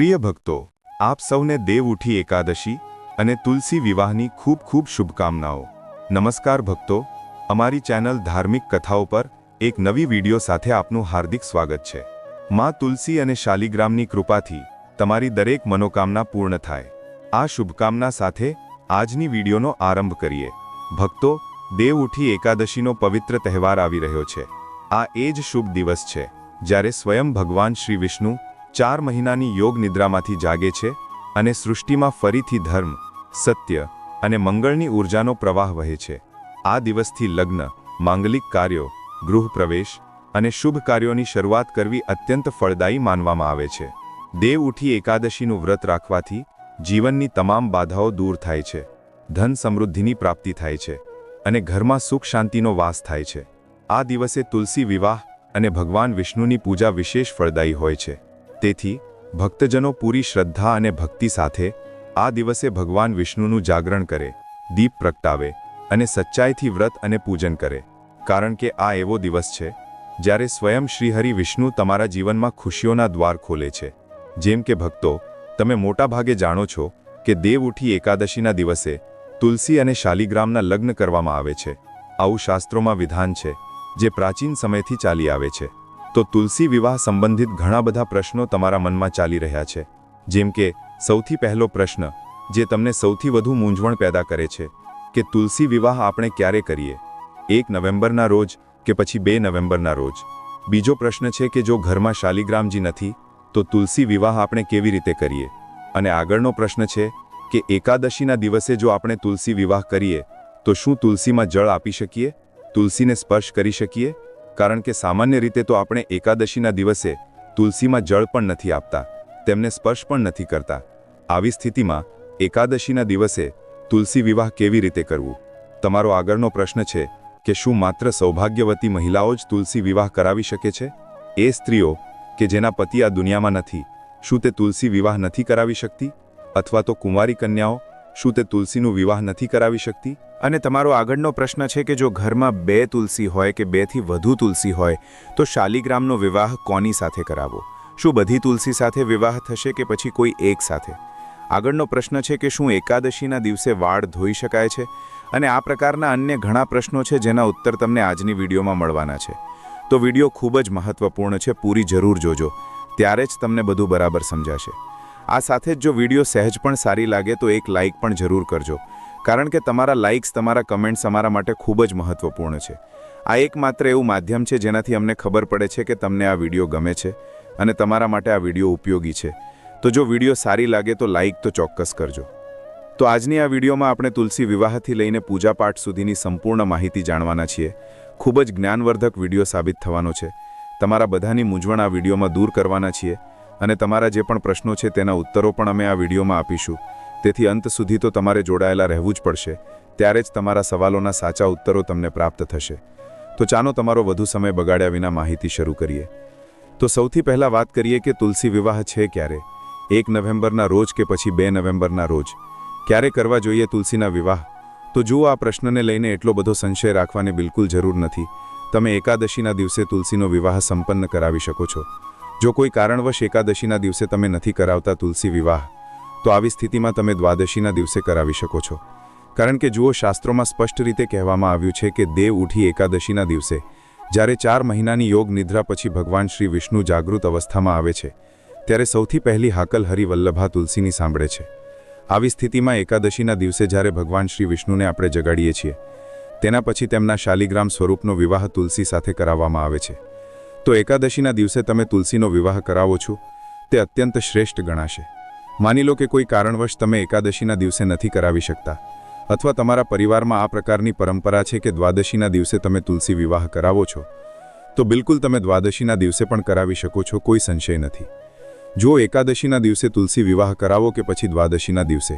પ્રિય ભક્તો, આપ સૌને દેવ ઉઠી એકાદશી અને તુલસી વિવાહની ખૂબ ખૂબ શુભકામનાઓ। નમસ્કાર ભક્તો, અમારી ચેનલ ધાર્મિક કથાઓ પર એક નવી વિડિયો સાથે આપનું હાર્દિક સ્વાગત છે। માં તુલસી અને શાલિગ્રામની કૃપાથી તમારી દરેક મનોકામના પૂર્ણ થાય। આ શુભકામના સાથે આજની વિડિયોનો આરંભ કરીએ। ભક્તો, દેવ ઉઠી એકાદશીનો પવિત્ર તહેવાર આવી રહ્યો છે। આ એ જ શુભ દિવસ છે જ્યારે સ્વયં ભગવાન શ્રી વિષ્ણુ 4 મહિનાની યોગ નિદ્રામાંથી જાગે છે અને સૃષ્ટિમાં ફરીથી ધર્મ, સત્ય અને મંગળની ઊર્જાનો પ્રવાહ વહે છે। આ દિવસથી લગ્ન, માંગલિક કાર્યો, ગૃહ પ્રવેશ અને શુભ કાર્યોની શરૂઆત કરવી અત્યંત ફળદાયી માનવામાં આવે છે। દેવ ઉઠી એકાદશીનું વ્રત રાખવાથી જીવનની તમામ બાધાઓ દૂર થાય છે, ધન સમૃદ્ધિની પ્રાપ્તિ થાય છે અને ઘરમાં સુખ શાંતિનો વાસ થાય છે। આ દિવસે તુલસી વિવાહ અને ભગવાન વિષ્ણુની પૂજા વિશેષ ફળદાયી હોય છે। તેથી ભક્તજનો પૂરી શ્રદ્ધા અને ભક્તિ સાથે આ દિવસે ભગવાન વિષ્ણુનું જાગરણ કરે, દીપ પ્રગટાવે અને સચ્ચાઈથી વ્રત અને પૂજન કરે, કારણ કે આ એવો દિવસ છે જ્યારે સ્વયં શ્રીહરિ વિષ્ણુ તમારા જીવનમાં ખુશીઓના દ્વાર ખોલે છે। જેમ કે ભક્તો, તમે મોટાભાગે જાણો છો કે દેવ ઉઠી એકાદશીના દિવસે તુલસી અને શાલિગ્રામના લગ્ન કરવામાં આવે છે। આવું શાસ્ત્રોમાં વિધાન છે જે પ્રાચીન સમયથી ચાલી આવે છે। તો તુલસી વિવાહ સંબંધિત ઘણા બધા પ્રશ્નો તમારા મનમાં ચાલી રહ્યા છે। જેમ કે સૌથી પહેલો પ્રશ્ન જે તમને સૌથી વધુ મૂંઝવણ પેદા કરે છે કે તુલસી વિવાહ આપણે ક્યારે કરીએ, 1 નવેમ્બરના રોજ કે પછી 2 નવેમ્બરના રોજ? બીજો પ્રશ્ન છે કે જો ઘરમાં શાલિગ્રામજી નથી તો તુલસી વિવાહ આપણે કેવી રીતે કરીએ? અને આગળનો પ્રશ્ન છે કે એકાદશીના દિવસે જો આપણે તુલસી વિવાહ કરીએ તો શું તુલસીમાં જળ આપી શકીએ, તુલસીને સ્પર્શ કરી શકીએ? કારણ કે સામાન્ય રીતે તો આપણે એકાદશીના દિવસે તુલસીમાં જળ પણ નથી આપતા, તેમને સ્પર્શ પણ નથી કરતા। આવી સ્થિતિમાં એકાદશીના દિવસે તુલસી વિવાહ કેવી રીતે કરવું? તમારો આગળનો પ્રશ્ન છે કે શું માત્ર સૌભાગ્યવતી મહિલાઓ જ તુલસી વિવાહ કરાવી શકે છે? એ સ્ત્રીઓ કે જેના પતિ આ દુનિયામાં નથી, શું તે તુલસી વિવાહ નથી કરાવી શકતી? અથવા તો કુંવારી કન્યાઓ, શું તે તુલસીનું વિવાહ નથી કરાવી શકતી? અને તમારો આગળનો પ્રશ્ન છે કે જો ઘરમાં 2 તુલસી હોય કે 2 થી વધુ તુલસી હોય તો શાલિગ્રામનો વિવાહ કોની સાથે કરાવવો? શું બધી તુલસી સાથે વિવાહ થશે કે પછી કોઈ એક સાથે? આગળનો પ્રશ્ન છે કે શું એકાદશીના દિવસે વાળ ધોઈ શકાય છે? અને આ પ્રકારના અન્ય ઘણા પ્રશ્નો છે જેના ઉત્તર તમને આજની વિડીયોમાં મળવાના છે। તો વિડીયો ખૂબ જ મહત્વપૂર્ણ છે, પૂરી જરૂર જોજો, ત્યારે જ તમને બધું બરાબર સમજાશે। આ સાથે જ જો વિડીયો સહેજ પણ સારી લાગે તો એક લાઇક પણ જરૂર કરજો, કારણ કે તમારા લાઇક્સ, તમારા કમેન્ટ્સ અમારા માટે ખૂબ જ મહત્વપૂર્ણ છે। આ એકમાત્ર એવું માધ્યમ છે જેનાથી અમને ખબર પડે છે કે તમને આ વિડીયો ગમે છે અને તમારા માટે આ વિડીયો ઉપયોગી છે। તો જો વિડીયો સારી લાગે તો લાઇક તો ચોક્કસ કરજો। તો આજની આ વિડીયોમાં આપણે તુલસી વિવાહથી લઈને પૂજાપાઠ સુધીની સંપૂર્ણ માહિતી જાણવાના છીએ। ખૂબ જ જ્ઞાનવર્ધક વિડીયો સાબિત થવાનો છે। તમારા બધાની મૂંઝવણ આ વિડીયોમાં દૂર કરવાના છીએ અને તમારા જે પણ પ્રશ્નો છે તેના ઉત્તરો પણ અમે આ વિડીયોમાં આપીશું। તેથી અંત સુધી તો તમારે જોડાયેલા રહેવું જ પડશે, ત્યારે જ તમારા સવાલોના સાચા ઉત્તરો તમને પ્રાપ્ત થશે। તો ચાલો તમારો વધુ સમય બગાડ્યા વિના માહિતી શરૂ કરીએ। તો સૌથી પહેલાં વાત કરીએ કે તુલસી વિવાહ છે ક્યારે, 1 નવેમ્બરના રોજ કે પછી 2 નવેમ્બરના રોજ? ક્યારે કરવા જોઈએ તુલસીના વિવાહ? તો જુઓ, આ પ્રશ્નને લઈને એટલો બધો સંશય રાખવાની બિલકુલ જરૂર નથી। તમે એકાદશીના દિવસે તુલસીનો વિવાહ સંપન્ન કરાવી શકો છો। જો કોઈ કારણવશ એકાદશીના દિવસે તમે નથી કરાવતા તુલસી વિવાહ, તો આવી સ્થિતિમાં તમે દ્વાદશીના દિવસે કરાવી શકો છો। કારણ કે જુઓ, શાસ્ત્રોમાં સ્પષ્ટ રીતે કહેવામાં આવ્યું છે કે દેવ ઉઠી એકાદશીના દિવસે જ્યારે 4 મહિનાની યોગ નિદ્રા પછી ભગવાન શ્રી વિષ્ણુ જાગૃત અવસ્થામાં આવે છે ત્યારે સૌથી પહેલી હાકલ હરિવલ્લભા તુલસીની સાંભળે છે। આવી સ્થિતિમાં એકાદશીના દિવસે જ્યારે ભગવાન શ્રી વિષ્ણુને આપણે જગાડીએ છીએ તેના પછી તેમના શાલિગ્રામ સ્વરૂપનો વિવાહ તુલસી સાથે કરાવવામાં આવે છે। તો એકાદશીના દિવસે તમે તુલસીનો વિવાહ કરાવો છો તે અત્યંત શ્રેષ્ઠ ગણાશે। માની લો કે કોઈ કારણવશ તમે એકાદશીના દિવસે નથી કરાવી શકતા, અથવા તમારા પરિવારમાં આ પ્રકારની પરંપરા છે કે દ્વાદશીના દિવસે તમે તુલસી વિવાહ કરાવો છો, તો બિલકુલ તમે દ્વાદશીના દિવસે પણ કરાવી શકો છો, કોઈ સંશય નથી। જો એકાદશીના દિવસે તુલસી વિવાહ કરાવો કે પછી દ્વાદશીના દિવસે,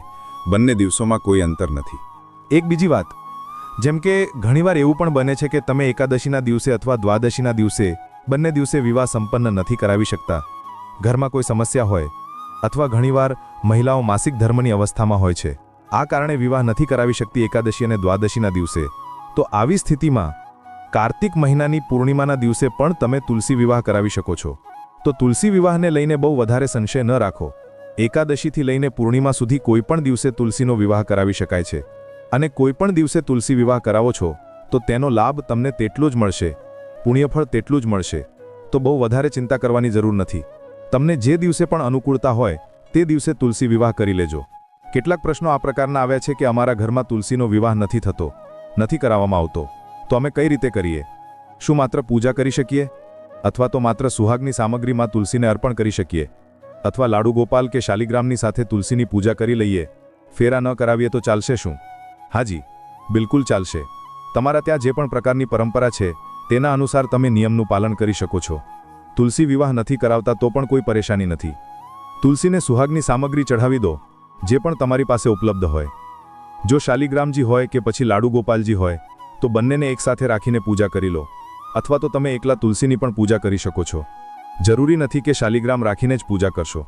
બંને દિવસોમાં કોઈ અંતર નથી। એક બીજી વાત, જેમ કે ઘણીવાર એવું પણ બને છે કે તમે એકાદશીના દિવસે અથવા દ્વાદશીના દિવસે બંને દિવસે વિવાહ સંપન્ન નથી કરાવી શકતા, ઘરમાં કોઈ સમસ્યા હોય અથવા ઘણીવાર મહિલાઓ માસિક ધર્મની અવસ્થામાં હોય છે, આ કારણે વિવાહ નથી કરાવી શકતી એકાદશી અને દ્વાદશીના દિવસે, તો આવી સ્થિતિમાં કાર્તિક મહિનાની પૂર્ણિમાના દિવસે પણ તમે તુલસી વિવાહ કરાવી શકો છો। તો તુલસી વિવાહને લઈને બહુ વધારે સંશય ન રાખો, એકાદશીથી લઈને પૂર્ણિમા સુધી કોઈ પણ દિવસે તુલસીનો વિવાહ કરાવી શકાય છે અને કોઈ પણ દિવસે તુલસી વિવાહ કરાવો છો તો તેનો લાભ તમને તેટલો જ મળશે, પુણ્યફળ તેટલું જ મળશે. તો બહુ વધારે ચિંતા કરવાની જરૂર નથી. તમને જે દિવસે પણ અનુકૂળતા હોય તે દિવસે તુલસી વિવાહ કરી લેજો. કેટલાક પ્રશ્નો આ પ્રકારના આવ્યા છે કે અમારા ઘરમાં તુલસીનો વિવાહ નથી થતો, નથી કરાવવામાં આવતો, તો અમે કઈ રીતે કરીએ? શું માત્ર પૂજા કરી શકીએ? અથવા તો માત્ર સુહાગની સામગ્રીમાં તુલસીને અર્પણ કરી શકીએ? અથવા લાડુ ગોપાલ કે શાલિગ્રામની સાથે તુલસીની પૂજા કરી લઈએ, ફેરા ન કરાવીએ તો ચાલશે શું? હાજી, બિલકુલ ચાલશે. તમારા ત્યાં જે પણ પ્રકારની પરંપરા છે તેના અનુસાર તમે નિયમનું પાલન કરી શકો છો. તુલસી વિવાહ નથી કરાવતા તો પણ કોઈ પરેશાની નથી. તુલસીને સુહાગની સામગ્રી ચઢાવી દો, જે પણ તમારી પાસે ઉપલબ્ધ હોય. જો શાલિગ્રામજી હોય કે પછી લાડુ ગોપાલજી હોય તો બંનેને એકસાથે રાખીને પૂજા કરી લો, અથવા તો તમે એકલા તુલસીની પણ પૂજા કરી શકો છો. જરૂરી નથી કે શાલિગ્રામ રાખીને જ પૂજા કરશો.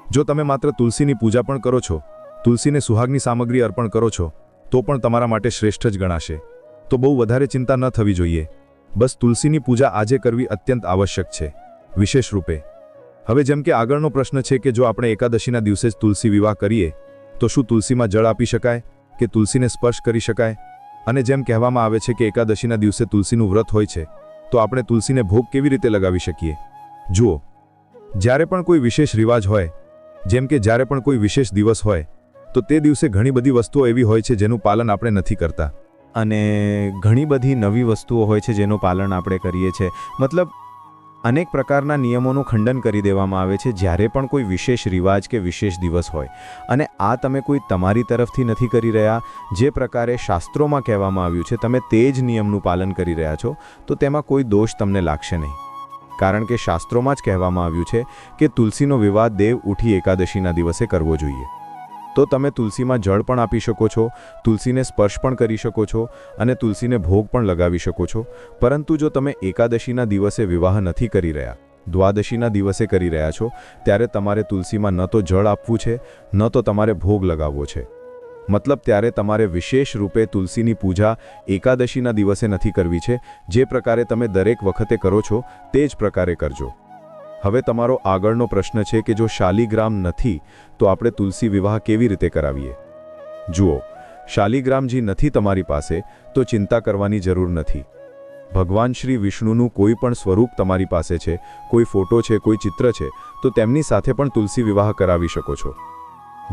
જો તમે માત્ર તુલસીની પૂજા પણ કરો છો, તુલસીને સુહાગની સામગ્રી અર્પણ કરો છો, તો પણ તમારા માટે શ્રેષ્ઠ જ ગણાશે. તો બહુ વધારે ચિંતા ન થવી જોઈએ. બસ તુલસીની પૂજા આજે કરવી અત્યંત આવશ્યક છે, વિશેષ રૂપે. હવે જેમ કે આગળનો પ્રશ્ન છે કે જો આપણે એકાદશીના દિવસે જ તુલસી વિવાહ કરીએ તો શું તુલસીમાં જળ આપી શકાય કે તુલસીને સ્પર્શ કરી શકાય? અને જેમ કહેવામાં આવે છે કે એકાદશીના દિવસે તુલસીનું વ્રત હોય છે, તો આપણે તુલસીને ભોગ કેવી રીતે લગાવી શકીએ? જુઓ, જ્યારે પણ કોઈ વિશેષ રિવાજ હોય, જેમ કે જ્યારે પણ કોઈ વિશેષ દિવસ હોય, તો તે દિવસે ઘણી બધી વસ્તુઓ એવી હોય છે જેનું પાલન આપણે નથી કરતા. અને ઘણી બધી નવી વસ્તુઓ હોય છે જેનું પાલન આપણે કરીએ છીએ. મતલબ અનેક પ્રકારના નિયમોનું ખંડન કરી દેવામાં આવે છે જ્યારે પણ કોઈ વિશેષ રિવાજ કે વિશેષ દિવસ હોય. અને આ તમે કોઈ તમારી તરફથી નથી કરી રહ્યા, જે પ્રકારે શાસ્ત્રોમાં કહેવામાં આવ્યું છે તમે તે જ નિયમનું પાલન કરી રહ્યા છો, તો તેમાં કોઈ દોષ તમને લાગશે નહીં. કારણ કે શાસ્ત્રોમાં જ કહેવામાં આવ્યું છે કે તુલસીનો વિવાહ દેવ ઉઠી એકાદશીના દિવસે કરવો જોઈએ. તો તમે તુલસીમાં જળ પણ આપી શકો છો, તુલસીને સ્પર્શ પણ કરી શકો છો અને તુલસીને ભોગ પણ લગાવી શકો છો. પરંતુ જો તમે એકાદશીના દિવસે વિવાહ નથી કરી રહ્યા, દ્વાદશીના દિવસે કરી રહ્યા છો, ત્યારે તમારે તુલસીમાં ન તો જળ આપવું છે, ન તો તમારે ભોગ લગાવવો છે. મતલબ ત્યારે તમારે વિશેષ રૂપે તુલસીની પૂજા એકાદશીના દિવસે નથી કરવી છે. જે પ્રકારે તમે દરેક વખતે કરો છો તે જ પ્રકારે કરજો. હવે તમારો આગળનો પ્રશ્ન છે કે જો શાલિગ્રામ નથી તો આપણે તુલસી વિવાહ કેવી રીતે કરાવીએ? જુઓ, શાલિગ્રામજી નથી તમારી પાસે તો ચિંતા કરવાની જરૂર નથી. ભગવાન શ્રી વિષ્ણુનું કોઈ પણ સ્વરૂપ તમારી પાસે છે, કોઈ ફોટો છે, કોઈ ચિત્ર છે, તો તેમની સાથે પણ તુલસી વિવાહ કરાવી શકો છો.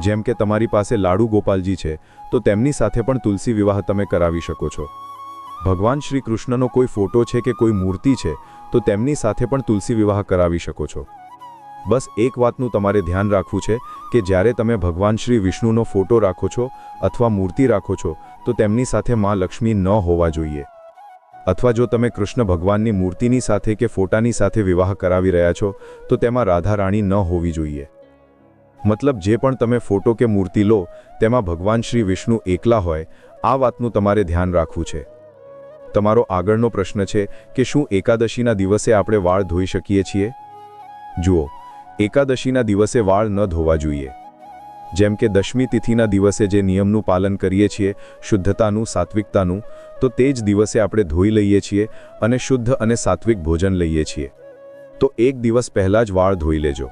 જેમ કે તમારી પાસે લાડુ ગોપાલજી છે તો તેમની સાથે પણ તુલસી વિવાહ તમે કરાવી શકો છો. ભગવાન શ્રી કૃષ્ણનો કોઈ ફોટો છે કે કોઈ મૂર્તિ છે તો તેમની સાથે પણ તુલસી વિવાહ કરાવી શકો છો. બસ એક વાતનું તમારે ધ્યાન રાખવું છે કે જ્યારે તમે ભગવાન શ્રી વિષ્ણુનો ફોટો રાખો છો અથવા મૂર્તિ રાખો છો તો તેમની સાથે માં લક્ષ્મી ન હોવા જોઈએ. અથવા જો તમે કૃષ્ણ ભગવાનની મૂર્તિની સાથે કે ફોટાની સાથે વિવાહ કરાવી રહ્યા છો તો તેમાં રાધા રાણી ન હોવી જોઈએ. મતલબ જે પણ તમે ફોટો કે મૂર્તિ લો તેમાં ભગવાન શ્રી વિષ્ણુ એકલા હોય, આ વાતનું તમારે ધ્યાન રાખવું છે. તમારો આગળનો પ્રશ્ન છે કે શું એકાદશીના દિવસે આપણે વાળ ધોઈ શકીએ છીએ? જુઓ, એકાદશીના દિવસે વાળ ન ધોવા જોઈએ. જેમ કે દશમી તિથિના દિવસે જે નિયમનું પાલન કરીએ છીએ, શુદ્ધતાનું, સાત્વિકતાનું, તો તે જ દિવસે આપણે ધોઈ લઈએ છીએ અને શુદ્ધ અને સાત્વિક ભોજન લઈએ છીએ. તો એક દિવસ પહેલાં જ વાળ ધોઈ લેજો.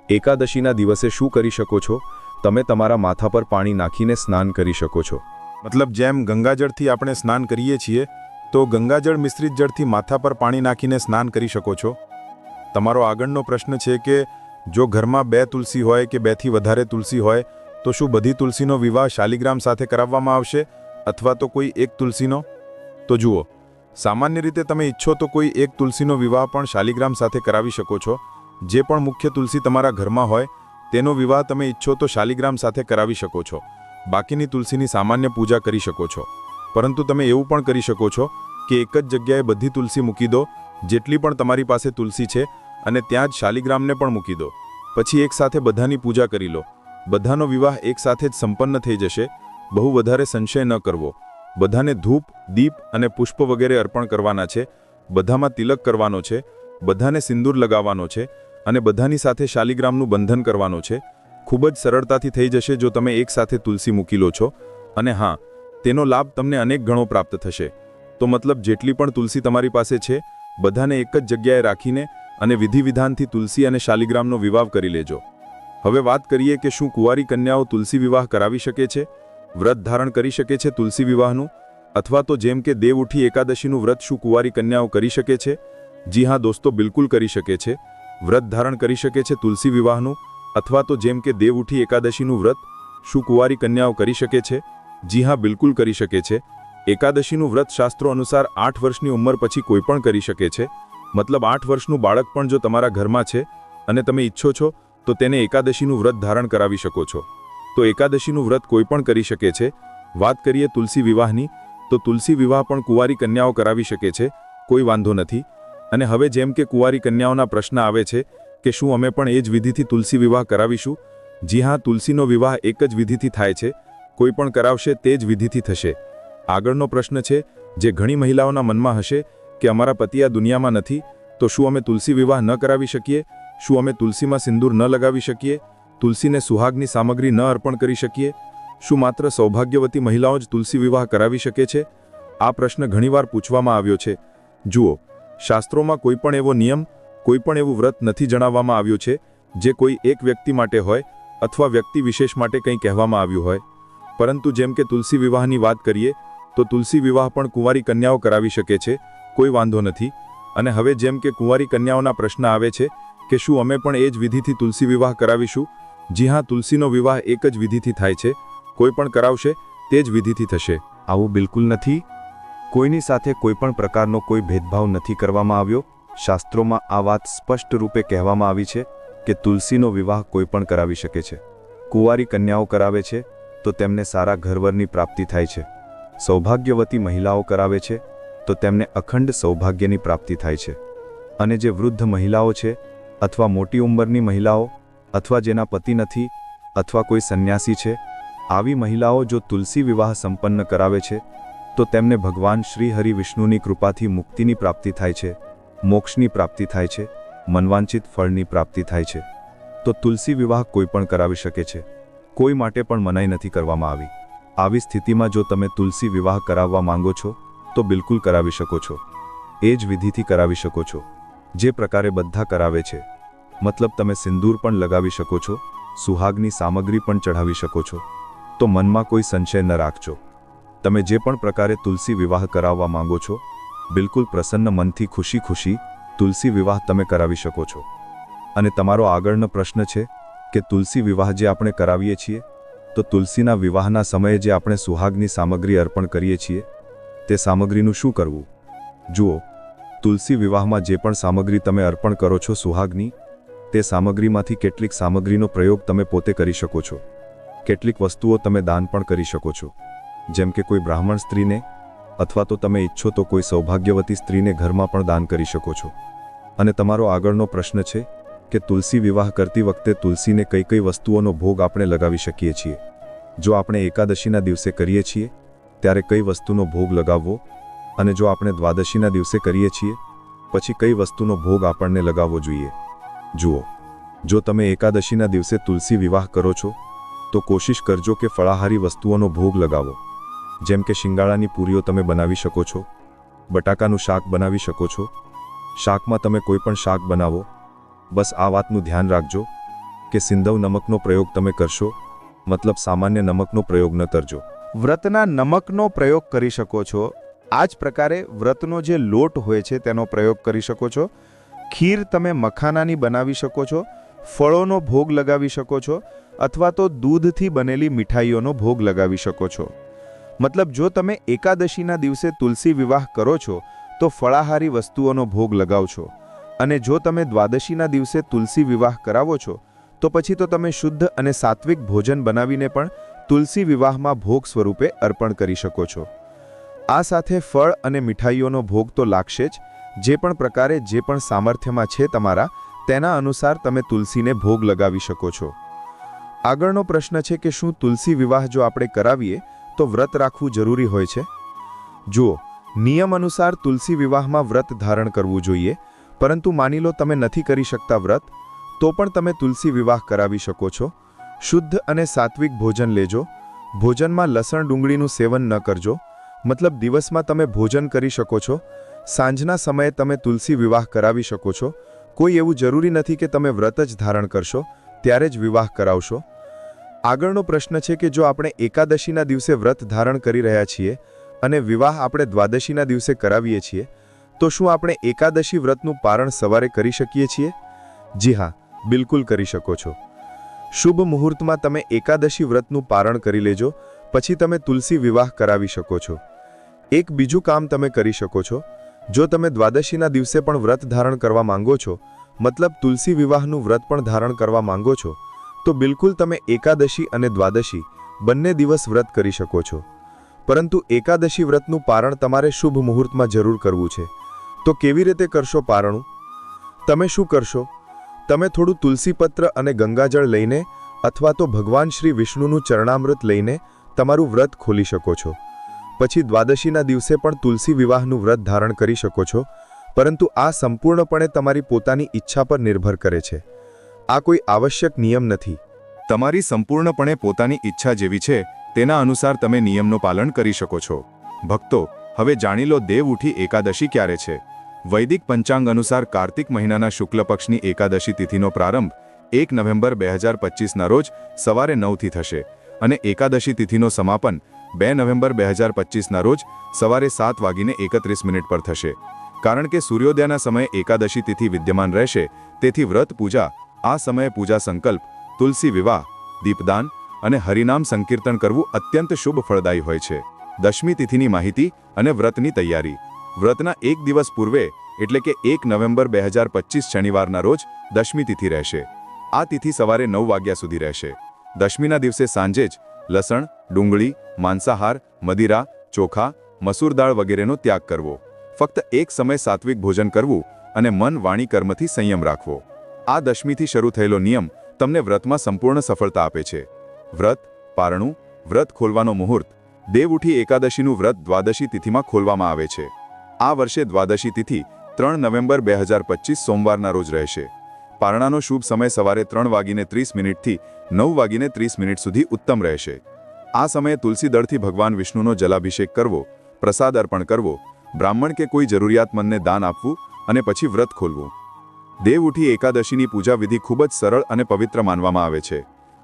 એકાદશીના દિવસે શું કરી શકો છો? તમે તમારા માથા પર પાણી નાખીને સ્નાન કરી શકો છો. મતલબ જેમ ગંગાજળથી આપણે સ્નાન કરીએ છીએ તો ગંગાજળ મિશ્રિત જળથી માથા પર પાણી નાખીને સ્નાન કરી શકો છો. તમારો આગળનો પ્રશ્ન છે કે જો ઘરમાં 2 તુલસી હોય કે 2થી વધારે તુલસી હોય તો શું બધી તુલસીનો વિવાહ શાલિગ્રામ સાથે કરાવવામાં આવશે અથવા તો કોઈ એક તુલસીનો? તો જુઓ, સામાન્ય રીતે તમે ઈચ્છો તો કોઈ એક તુલસીનો વિવાહ પણ શાલિગ્રામ સાથે કરાવી શકો છો. જે પણ મુખ્ય તુલસી તમારા ઘરમાં હોય તેનો વિવાહ તમે ઈચ્છો તો શાલિગ્રામ સાથે કરાવી શકો છો. બાકીની તુલસીની સામાન્ય પૂજા કરી શકો છો. પરંતુ તમે એવું પણ કરી શકો છો કે એક જ જગ્યાએ બધી તુલસી મૂકી દો, જેટલી પણ તમારી પાસે તુલસી છે, અને ત્યાં જ શાલિગ્રામને પણ મૂકી દો. પછી એકસાથે બધાની પૂજા કરી લો. બધાનો વિવાહ એકસાથે જ સંપન્ન થઈ જશે. બહુ વધારે સંશય ન કરવો. બધાને ધૂપ, દીપ અને પુષ્પ વગેરે અર્પણ કરવાના છે. બધામાં તિલક કરવાનો છે. બધાને સિંદૂર લગાવવાનો છે અને બધાની સાથે શાલિગ્રામનું બંધન કરવાનો છે. ખૂબ જ સરળતાથી થઈ જશે જો તમે એકસાથે તુલસી મૂકી લો છો. અને હા, તેનો લાભ તમને અનેક ગણો પ્રાપ્ત થશે. તો મતલબ જેટલી પણ તુલસી તમારી પાસે છે બધાને એક જ જગ્યાએ રાખીને અને વિધિ વિધાનથી તુલસી અને શાલિગ્રામનો વિવાહ કરી લેજો. હવે વાત કરીએ કે શું કુંવારી કન્યાઓ તુલસી વિવાહ કરાવી શકે છે, વ્રત ધારણ કરી શકે છે તુલસી વિવાહનું, અથવા તો જેમ કે દેવઉઠી એકાદશીનું વ્રત શું કુંવારી કન્યાઓ કરી શકે છે? જી હા દોસ્તો, બિલકુલ કરી શકે છે. વ્રત ધારણ કરી શકે છે તુલસી વિવાહનું, અથવા તો જેમ કે દેવઉઠી એકાદશીનું વ્રત શું કુંવારી કન્યાઓ કરી શકે છે? જી હા બિલકુલ કરી શકે છે. એકાદશીનું વ્રત શાસ્ત્રો અનુસાર 8 વર્ષની ઉંમર પછી કોઈ પણ કરી શકે છે. મતલબ 8 વર્ષનું બાળક પણ જો તમારા ઘરમાં છે અને તમે ઈચ્છો છો તો તેને એકાદશીનું વ્રત ધારણ કરાવી શકો છો. તો એકાદશીનું વ્રત કોઈ પણ કરી શકે છે. વાત કરીએ તુલસી વિવાહની, તો તુલસી વિવાહ પણ કુંવારી કન્યાઓ કરાવી શકે છે, કોઈ વાંધો નથી. અને હવે જેમ કે કુંવારી કન્યાઓના પ્રશ્ન આવે છે કે શું અમે પણ એ જ વિધિથી તુલસી વિવાહ કરાવીશું? જી હા, તુલસીનો વિવાહ એક જ વિધિથી થાય છે. કોઈ પણ કરાવશે તે જ વિધિથી થશે. આગળનો પ્રશ્ન છે જે ઘણી મહિલાઓના મનમાં હશે કે અમારા પતિ આ દુનિયામાં નથી, તો શું અમે તુલસી વિવાહ ન કરાવી શકીએ? શું અમે તુલસીમાં સિંદૂર ન લગાવી શકીએ? તુલસીને સુહાગની સામગ્રી ન અર્પણ કરી શકીએ? શું માત્ર સૌભાગ્યવતી મહિલાઓ જ તુલસી વિવાહ કરાવી શકે છે? આ પ્રશ્ન ઘણીવાર પૂછવામાં આવ્યો છે. જુઓ, શાસ્ત્રોમાં કોઈ પણ એવો નિયમ, કોઈ પણ એવું વ્રત નથી જણાવવામાં આવ્યું છે જે કોઈ એક વ્યક્તિ માટે હોય અથવા વ્યક્તિ વિશેષ માટે કંઈ કહેવામાં આવ્યું હોય. પરંતુ જેમ કે તુલસી વિવાહની વાત કરીએ તો તુલસી વિવાહ પણ કુંવારી કન્યાઓ કરાવી શકે છે, કોઈ વાંધો નથી. અને હવે જેમ કે કુંવારી કન્યાઓના પ્રશ્ન આવે છે કે શું અમે પણ એ જ વિધિથી તુલસી વિવાહ કરાવીશું? જી હા, તુલસીનો વિવાહ એક જ વિધિથી થાય છે. કોઈ પણ કરાવશે તે જ વિધિથી થશે. આવું બિલકુલ નથી. કોઈની સાથે કોઈ પણ પ્રકારનો કોઈ ભેદભાવ નથી કરવામાં આવ્યો. શાસ્ત્રોમાં આ વાત સ્પષ્ટ રૂપે કહેવામાં આવી છે કે તુલસીનો વિવાહ કોઈ પણ કરાવી શકે છે. કુંવારી કન્યાઓ કરાવે છે તો તેમને સારા ઘરવરની પ્રાપ્તિ થાય છે. સૌભાગ્યવતી મહિલાઓ કરાવે છે તો તેમને અખંડ સૌભાગ્યની પ્રાપ્તિ થાય છે. અને જે વૃદ્ધ મહિલાઓ છે અથવા મોટી ઉંમરની મહિલાઓ અથવા જેના પતિ નથી અથવા કોઈ સંન્યાસી છે, આવી મહિલાઓ જો તુલસી વિવાહ સંપન્ન કરાવે છે તો તેમને ભગવાન શ્રી હરિ વિષ્ણુની કૃપાથી મુક્તિની પ્રાપ્તિ થાય છે, મોક્ષની પ્રાપ્તિ થાય છે, મનવાંચિત ફળની પ્રાપ્તિ થાય છે. તો તુલસી વિવાહ કોઈ પણ કરાવી શકે છે. કોઈ માટે પણ મનાઈ નથી કરવામાં આવી. આવી સ્થિતિમાં જો તમે તુલસી વિવાહ કરાવવા માંગો છો તો બિલકુલ કરાવી શકો છો. એ જ વિધિથી કરાવી શકો છો જે પ્રકારે બધા કરાવે છે. મતલબ તમે સિંદૂર પણ લગાવી શકો છો, સુહાગની સામગ્રી પણ ચઢાવી શકો છો. તો મનમાં કોઈ સંશય ન રાખજો. તમે જે પણ પ્રકારે તુલસી વિવાહ કરાવવા માંગો છો, બિલકુલ પ્રસન્ન મનથી ખુશી ખુશી તુલસી વિવાહ તમે કરાવી શકો છો. અને તમારો આગળનો પ્રશ્ન છે કે તુલસી વિવાહ જે આપણે કરાવીએ છીએ તો તુલસીના વિવાહના સમયે જે આપણે સુહાગની સામગ્રી અર્પણ કરીએ છીએ તે સામગ્રીનું શું કરવું? જુઓ, તુલસી વિવાહમાં જે પણ સામગ્રી તમે અર્પણ કરો છો સુહાગની, તે સામગ્રીમાંથી કેટલીક સામગ્રીનો પ્રયોગ તમે પોતે કરી શકો છો. કેટલીક વસ્તુઓ તમે દાન પણ કરી શકો છો, જેમ કે કોઈ બ્રાહ્મણ સ્ત્રીને, અથવા તો તમે ઈચ્છો તો કોઈ સૌભાગ્યવતી સ્ત્રીને ઘરમાં પણ દાન કરી શકો છો. અને તમારો આગળનો પ્રશ્ન છે કે તુલસી વિવાહ કરતી વખતે તુલસીને કઈ કઈ વસ્તુઓનો ભોગ આપણે લગાવી શકીએ છીએ. જો આપણે એકાદશીના દિવસે કરીએ છીએ ત્યારે કઈ વસ્તુનો ભોગ લગાવવો, અને જો આપણે દ્વાદશીના દિવસે કરીએ છીએ પછી કઈ વસ્તુનો ભોગ આપણને લગાવવો જોઈએ. જુઓ, જો તમે એકાદશીના દિવસે તુલસી વિવાહ કરો છો તો કોશિશ કરજો કે ફળાહારી વસ્તુઓનો ભોગ લગાવો. જેમ કે શિંગાળાની પૂરીઓ તમે બનાવી શકો છો, બટાકાનું શાક બનાવી શકો છો. શાકમાં તમે કોઈ પણ શાક બનાવો. બસ આ વાતનું ધ્યાન રાખજો કે સિંધવ નમકનો પ્રયોગ તમે કરશો, મતલબ સામાન્ય નમકનો પ્રયોગ ન કરજો. વ્રતના નમકનો પ્રયોગ કરી શકો છો. આ જ પ્રકારે વ્રતનો જે લોટ હોય છે તેનો પ્રયોગ કરી શકો છો. ખીર તમે મખાનાની બનાવી શકો છો, ફળોનો ભોગ લગાવી શકો છો, અથવા તો દૂધથી બનેલી મીઠાઈઓનો ભોગ લગાવી શકો છો. મતલબ જો તમે એકાદશીના દિવસે તુલસી વિવાહ કરો છો તો ફળાહારી વસ્તુઓનો ભોગ લગાવશો, અને જો તમે દ્વાદશીના દિવસે તુલસી વિવાહ કરાવો છો તો પછી તો તમે શુદ્ધ અને સાત્વિક ભોજન બનાવીને પણ તુલસી વિવાહમાં ભોગ સ્વરૂપે અર્પણ કરી શકો છો. આ સાથે ફળ અને મીઠાઈઓનો ભોગ તો લાગશે જ. જે પણ પ્રકારે જે પણ સામર્થ્યમાં છે તમારા, તેના અનુસાર તમે તુલસીને ભોગ લગાવી શકો છો. આગળનો પ્રશ્ન છે કે શું તુલસી વિવાહ જો આપણે કરાવીએ તો વ્રત રાખવું જરૂરી હોય છે? જુઓ, નિયમ અનુસાર તુલસી વિવાહમાં વ્રત ધારણ કરવું જોઈએ, પરંતુ માની લો તમે નથી કરી શકતા વ્રત, તો પણ તમે તુલસી વિવાહ કરાવી શકો છો. શુદ્ધ અને સાત્વિક ભોજન લેજો. ભોજનમાં લસણ ડુંગળીનું સેવન ન કરજો. મતલબ દિવસમાં તમે ભોજન કરી શકો છો, સાંજના સમયે તમે તુલસી વિવાહ કરાવી શકો છો. કોઈ એવું જરૂરી નથી કે તમે વ્રત જ ધારણ કરશો, ત્યારે જ વિવાહ કરાવશો? આગળનો પ્રશ્ન છે કે જો આપણે એકાદશીના દિવસે વ્રત ધારણ કરી રહ્યા છીએ અને વિવાહ આપણે દ્વાદશીના દિવસે કરાવીએ છીએ, તો શું આપણે એકાદશી વ્રતનું પારણ સવારે કરી શકીએ છીએ? જી હા, બિલકુલ કરી શકો છો. શુભ મુહૂર્તમાં તમે એકાદશી વ્રતનું પારણ કરી લેજો, પછી તમે તુલસી વિવાહ કરાવી શકો છો. એક બીજું કામ તમે કરી શકો છો. જો તમે દ્વાદશીના દિવસે પણ વ્રત ધારણ કરવા માંગો છો, મતલબ તુલસી વિવાહનું વ્રત પણ ધારણ કરવા માંગો છો, તો બિલકુલ તમે એકાદશી અને દ્વાદશી બંને દિવસ વ્રત કરી શકો છો. પરંતુ એકાદશી વ્રતનું પારણ તમારે શુભ મુહૂર્તમાં જરૂર કરવું છે. તો કેવી રીતે કરશો પારણું? તમે શું કરશો? તમે થોડું તુલસીપત્ર અને ગંગાજળ લઈને અથવા તો ભગવાન શ્રી વિષ્ણુનું ચરણામૃત લઈને તમારું વ્રત ખોલી શકો છો. પછી દ્વાદશીના દિવસે પણ તુલસી વિવાહનું વ્રત ધારણ કરી શકો છો, પરંતુ આ સંપૂર્ણપણે તમારી પોતાની ઈચ્છા પર નિર્ભર કરે છે. આ કોઈ આવશ્યક નિયમ નથી. તમારી સંપૂર્ણપણે પોતાની ઈચ્છા જેવી છે તેના અનુસાર તમે નિયમનું પાલન કરી શકો છો. ભક્તો, હવે જાણી લો દેવઉઠી એકાદશી ક્યારે છે. વૈદિક પંચાંગ અનુસાર કાર્તિક મહિનાના શુક્લ પક્ષની એકાદશી તિથિનો પ્રારંભ 1 નવેમ્બર 2025ના રોજ સવારે 9થી થશે અને એકાદશી તિથિનો સમાપન 2 નવેમ્બર 2025ના રોજ સવારે 7:31 પર થશે. કારણ કે સૂર્યોદયના સમયે એકાદશી તિથિ વિદ્યમાન રહેશે, તેથી વ્રત પૂજા, આ સમયે પૂજા સંકલ્પ, તુલસી વિવાહ, દીપદાન અને હરિનામ સંકીર્તન કરવું અત્યંત શુભ ફળદાયી હોય છે. દશમી તિથિની માહિતી અને વ્રતની તૈયારી. વ્રતના એક દિવસ પૂર્વે એટલે કે 1 નવેમ્બર 2025 શનિવારના રોજ દશમી તિથિ રહેશે. આ તિથિ સવારે 9 વાગ્યા સુધી રહેશે. દશમીના દિવસે સાંજે જ લસણ, ડુંગળી, માંસાહાર, મદિરા, ચોખા, મસૂર દાળ વગેરેનો ત્યાગ કરવો. ફક્ત એક સમય સાત્વિક ભોજન કરવું અને મન વાણી કર્મથી સંયમ રાખવો. આ દશમીથી શરૂ થયેલો નિયમ તમને વ્રતમાં સંપૂર્ણ સફળતા આપે છે. વ્રત, પારણું, વ્રત ખોલવાનો મુહૂર્ત. દેવઉઠી એકાદશીનું વ્રત દ્વાદશી તિથિમાં ખોલવામાં આવે છે. આ વર્ષે દ્વાદશી તિથિ 3 નવેમ્બર 2025 સોમવારના રોજ રહેશે. પારણાનો શુભ સમય સવારે 3:30 થી 9:30 સુધી ઉત્તમ રહેશે. આ સમયે તુલસી દળથી ભગવાન વિષ્ણુનો જલાભિષેક કરવો, પ્રસાદ અર્પણ કરવો, બ્રાહ્મણ કે કોઈ જરૂરિયાતમંદને દાન આપવું અને પછી વ્રત ખોલવું. દેવઉઠી એકાદશીની પૂજા વિધિ ખૂબ જ સરળ અને પવિત્ર માનવામાં આવે છે.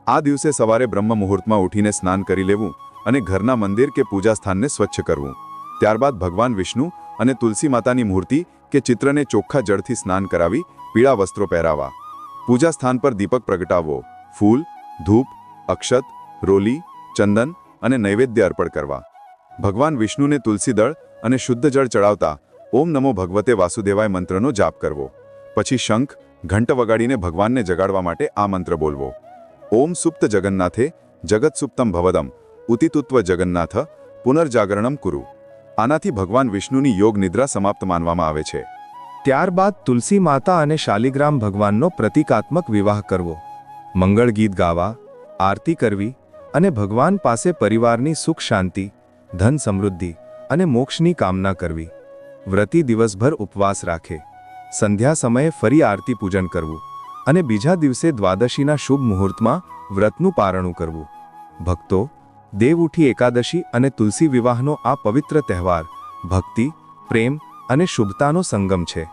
આ દિવસે સવારે બ્રહ્મ મુહૂર્તમાં ઉઠીને સ્નાન કરી લેવું અને ઘરના મંદિર કે પૂજા સ્થાનને સ્વચ્છ કરવું. ત્યારબાદ ભગવાન વિષ્ણુ અને તુલસી માતાની મૂર્તિ કે ચિત્રને ચોખ્ખા જળથી સ્નાન કરાવી પીળા વસ્ત્રો પહેરાવા. પૂજા સ્થાન પર દીપક પ્રગટાવવો, ફૂલ, ધૂપ, અક્ષત, રોલી, ચંદન અને નૈવેદ્ય અર્પણ કરવા. ભગવાન વિષ્ણુને તુલસી દળ અને શુદ્ધ જળ ચડાવતા ઓમ નમો ભગવતે વાસુદેવાય મંત્રનો જાપ કરવો. પછી શંખ, ઘંટ વગાડીને ભગવાનને જગાડવા માટે આ મંત્ર બોલવો. ઓમ સુપ્ત જગન્નાથે જગત સુપ્તમ ભવદમ ઉતિતુત્વ જગન્નાથ પુનર્જાગરણમ કુરુ. આનાથી ભગવાન વિષ્ણુની યોગ નિદ્રા સમાપ્ત માનવામાં આવે છે. ત્યારબાદ તુલસી માતા અને શાલિગ્રામ ભગવાનનો પ્રતિકાત્મક વિવાહ કરવો. મંગળ ગીત ગાવા, આરતી કરવી અને ભગવાન પાસે પરિવારની સુખ શાંતિ, ધન સમૃદ્ધિ અને મોક્ષની કામના કરવી. વ્રતી દિવસભર ઉપવાસ રાખે. સંધ્યા સમયે ફરી આરતી પૂજન કરવું અને બીજા દિવસે દ્વાદશીના શુભ મુહૂર્તમાં વ્રતનું પારણું કરવું. ભક્તો, દેવઉઠી એકાદશી અને તુલસી વિવાહનો આ પવિત્ર તહેવાર ભક્તિ, પ્રેમ અને શુભતાનો સંગમ છે.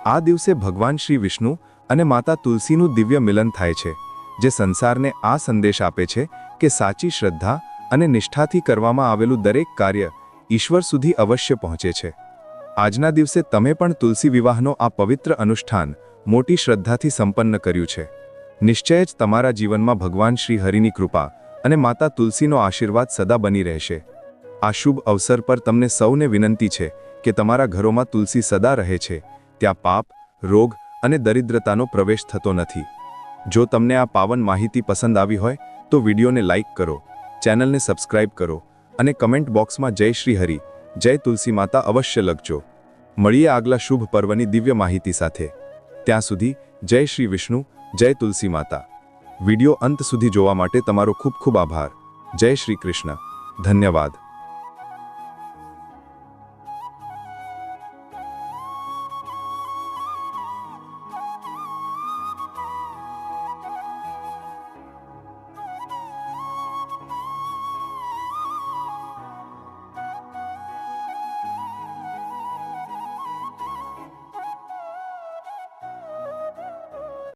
આ દિવસે ભગવાન શ્રી વિષ્ણુ અને માતા તુલસીનું દિવ્ય મિલન થાય છે, જે સંસારને આ સંદેશ આપે છે કે સાચી શ્રદ્ધા અને નિષ્ઠાથી કરવામાં આવેલું દરેક કાર્ય ઈશ્વર સુધી અવશ્ય પહોંચે છે. આજના દિવસે તમે પણ તુલસી વિવાહનો આ પવિત્ર અનુષ્ઠાન મોટી શ્રદ્ધાથી સંપન્ન કર્યું છે. નિશ્ચય જ તમારા જીવનમાં ભગવાન શ્રી હરિની કૃપા અને માતા તુલસીનો આશીર્વાદ સદા બની રહેશે. આ શુભ અવસર પર તમને સૌને વિનંતી છે કે તમારા ઘરોમાં તુલસી સદા રહે છે, ત્યાં પાપ, રોગ અને દરિદ્રતાનો પ્રવેશ થતો નથી. જો તમને આ પાવન માહિતી પસંદ આવી હોય તો વિડીયોને લાઇક કરો, ચેનલને સબસ્ક્રાઇબ કરો અને કમેન્ટ બોક્સમાં જય શ્રી હરિ, જય તુલસી માતા અવશ્ય લખજો. મળીએ આગલા શુભ પર્વની દિવ્ય માહિતી સાથે. ત્યાં સુધી જય શ્રી વિષ્ણુ, જય તુલસી માતા. વિડીયો અંત સુધી જોવા માટે તમારો ખૂબ ખૂબ આભાર. જય શ્રી કૃષ્ણ. ધન્યવાદ.